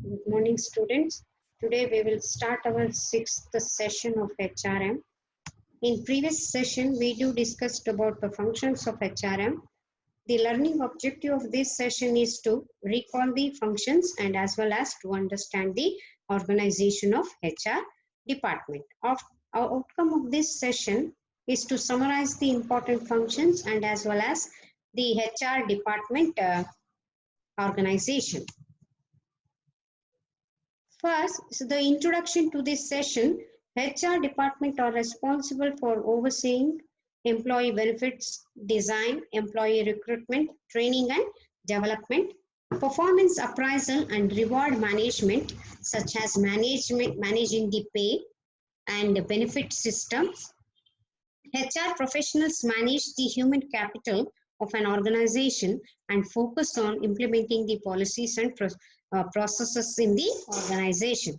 Good morning, students. Today we will start our sixth session of HRM. In previous session, we discussed about the functions of HRM. The learning objective of this session is to recall the functions and as well as to understand the organization of HR department. Our outcome of this session is to summarize the important functions and as well as the HR department organization. First, so the introduction to this session. HR department are responsible for overseeing employee benefits, design, employee recruitment, training and development, performance appraisal and reward management, such as managing the pay and benefit systems. HR professionals manage the human capital of an organization and focus on implementing the policies and processes in the organization.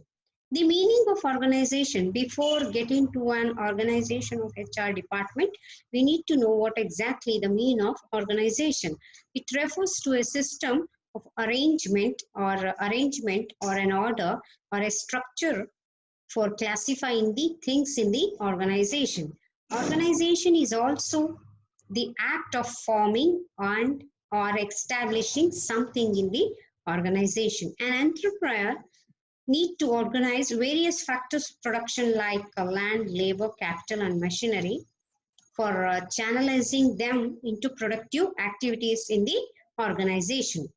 The meaning of organization. Before getting to an organization of HR department, we need to know what exactly the meaning of organization. It refers to a system of arrangement or an order or a structure for classifying the things in the organization. Organization is also the act of forming and or establishing something in the organization. An entrepreneur need to organize various factors of production like land, labor, capital and machinery for channelizing them into productive activities in the organization.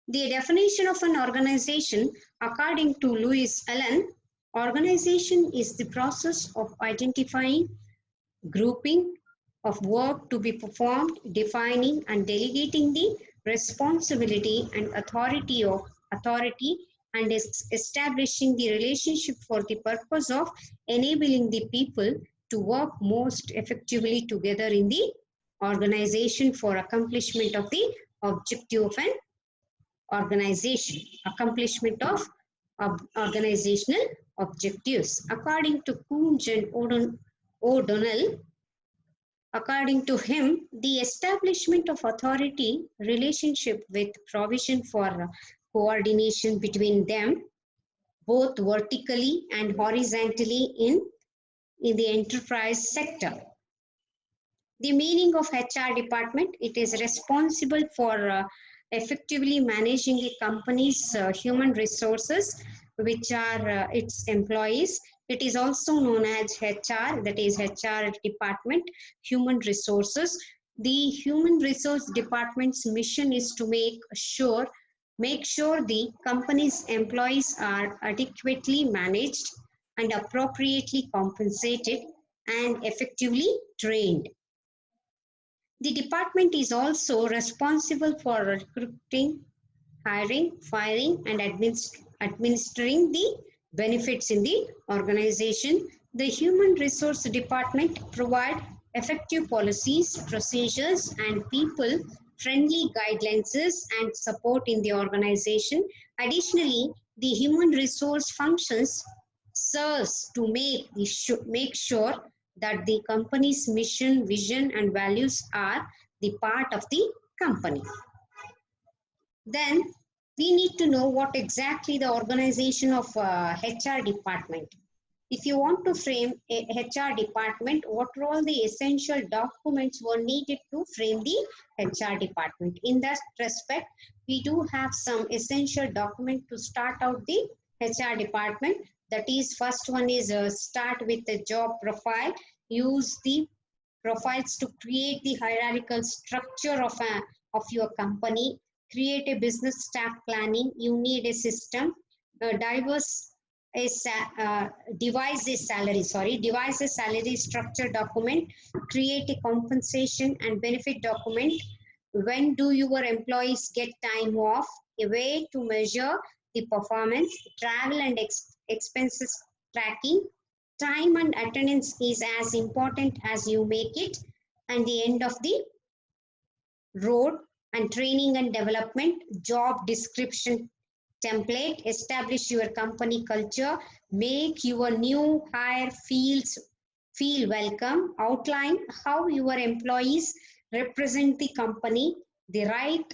The definition of an organization, according to Louis Allen, organization is the process of identifying, grouping of work to be performed, defining and delegating the responsibility and authority and establishing the relationship for the purpose of enabling the people to work most effectively together in the organization for accomplishment of the objective of an organization, accomplishment of organizational objectives. According to Coons and O'Donnell, according to him, the establishment of authority relationship with provision for coordination between them, both vertically and horizontally in the enterprise sector. The meaning of HR department, it is responsible for effectively managing a company's human resources, which are its employees. It is also known as HR, that is HR department, human resources. The human resource department's mission is to make sure the company's employees are adequately managed and appropriately compensated and effectively trained. The department is also responsible for recruiting, hiring, firing, and administering the benefits in the organization. The human resource department provides effective policies, procedures, and people-friendly guidelines and support in the organization. Additionally, the human resource functions serves to make sure that the company's mission, vision, and values are the part of the company. Then we need to know what exactly the organization of HR department. If you want to frame a HR department, what are all the essential documents were needed to frame the HR department? In that respect, we do have some essential document to start out the HR department. That is, first one is start with the job profile. Use the profiles to create the hierarchical structure of your company. Create a business staff planning. You need a system. Devise a salary structure document. Create a compensation and benefit document. When do your employees get time off? A way to measure the performance. Travel and expenses tracking. Time and attendance is as important as you make it. And the end of the road. And training and development, job description template, establish your company culture, make your new hire feel welcome, outline how your employees represent the company, the right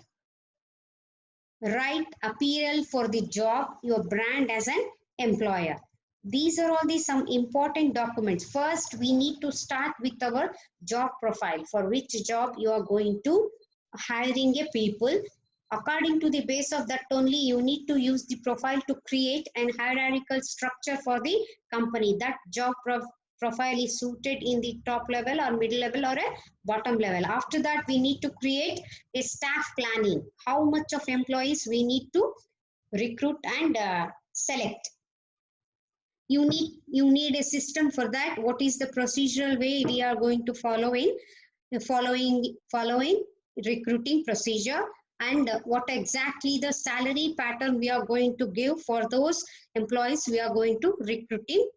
right apparel for the job, your brand as an employer. These are all the some important documents. First, we need to start with our job profile, for which job you are going to hiring a people. According to the base of that only, you need to use the profile to create an hierarchical structure for the company. That profile is suited in the top level or middle level or a bottom level. After that, we need to create a staff planning. How much of employees we need to recruit and select. You need a system for that. What is the procedural way we are going to follow in following recruiting procedure, and what exactly the salary pattern we are going to give for those employees we are going to recruiting,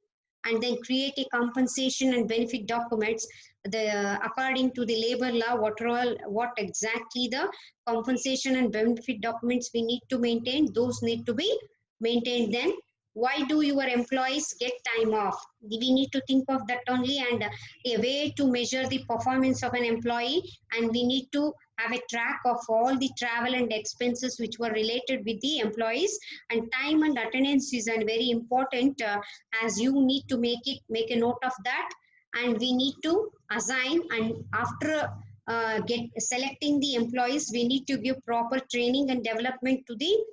and then create a compensation and benefit documents. According to the labor law, what exactly the compensation and benefit documents we need to maintain, those need to be maintained. Then why do your employees get time off? We need to think of that only, and a way to measure the performance of an employee, and we need to have a track of all the travel and expenses which were related with the employees. And time and attendance is a very important, as you need to make a note of that. And we need to assign, and after selecting the employees, we need to give proper training and development to the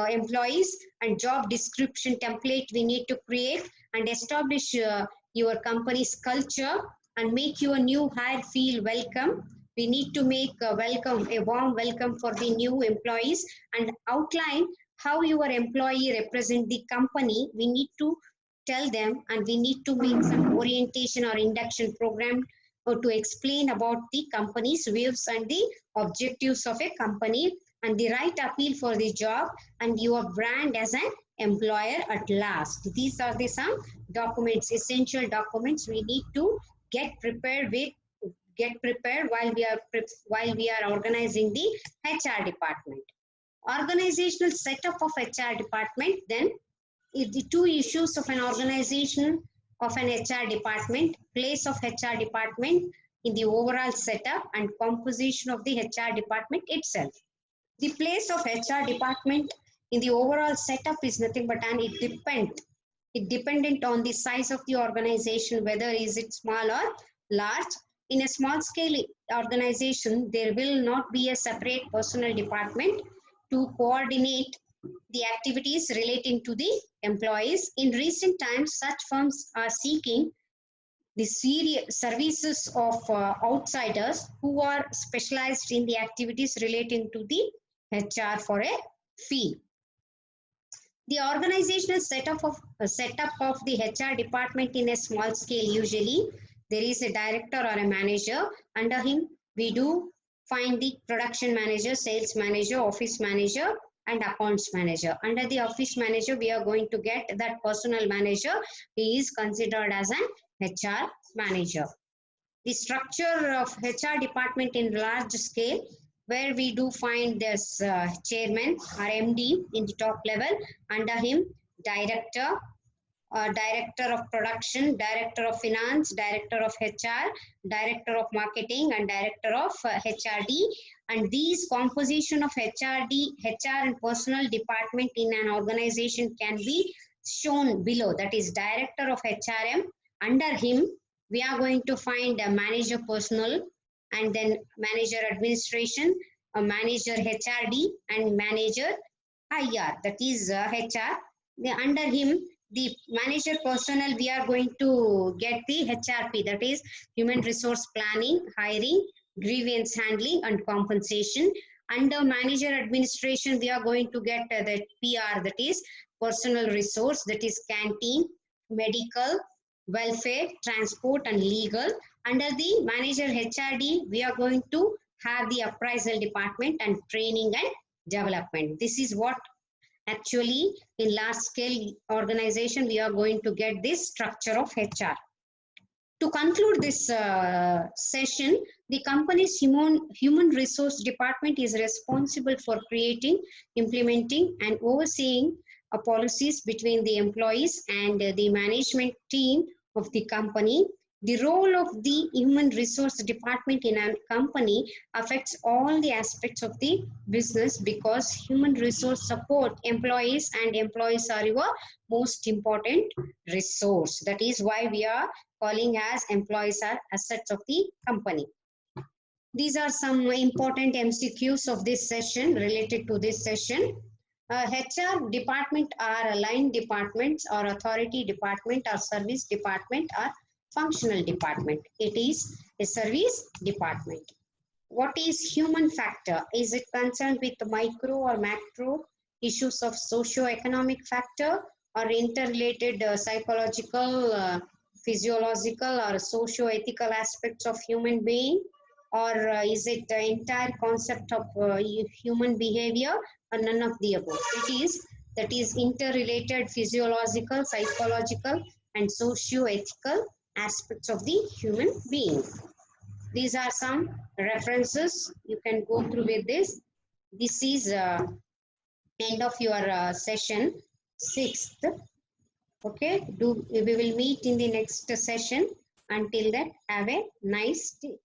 employees, and job description template we need to create, and establish your company's culture, and make your new hire feel welcome. We need to make a warm welcome for the new employees, and outline how your employee represent the company. We need to tell them, and we need to make some orientation or induction program to explain about the company's views and the objectives of a company, and the right appeal for the job, and your brand as an employer at last. These are the some documents, essential documents we need to get prepared while we are organizing the HR department. Organizational setup of HR department. Then if the two issues of an organization of an HR department, place of HR department in the overall setup, and composition of the HR department itself. The place of HR department in the overall setup is nothing but it dependent on the size of the organization, whether is it small or large. In a small scale organization, there will not be a separate personnel department to coordinate the activities relating to the employees. In recent times, such firms are seeking the services of outsiders who are specialized in the activities relating to the HR for a fee. The organizational setup of the HR department in a small scale, usually there is a director or a manager. Under him, we do find the production manager, sales manager, office manager, and accounts manager. Under the office manager, we are going to get that personnel manager. He is considered as an HR manager. The structure of HR department in large scale, where we do find this chairman or MD in the top level. Under him, director, director of production, director of finance, director of HR, director of marketing, and director of HRD. And these composition of HR and personal department in an organization can be shown below. That is director of HRM. Under him, we are going to find a manager personnel, and then manager administration, a manager HRD, and manager IR, that is HR. Under him, the manager personnel, we are going to get the HRP, that is human resource planning, hiring, grievance handling, and compensation. Under manager administration, we are going to get the PR, that is personal resource, that is canteen, medical, welfare, transport, and legal. Under the manager HRD, we are going to have the appraisal department and training and development. This is what actually in large scale organization we are going to get this structure of HR. To conclude this session, the company's human resource department is responsible for creating, implementing, and overseeing policies between the employees and the management team of the company. The role of the human resource department in a company affects all the aspects of the business, because human resource support employees, and employees are your most important resource. That is why we are calling as employees are assets of the company. These are some important MCQs of this session related to this session. HR department are aligned departments, or authority department, or service department, or functional department. It is a service department. What is human factor? Is it concerned with micro or macro issues of socio-economic factor, or interrelated psychological, physiological, or socio-ethical aspects of human being? Or is it the entire concept of human behavior, or none of the above? That is interrelated physiological, psychological, and socio-ethical aspects of the human being. These are some references you can go through with this. This is end of your session 6th. Okay, we will meet in the next session. Until then, have a nice day.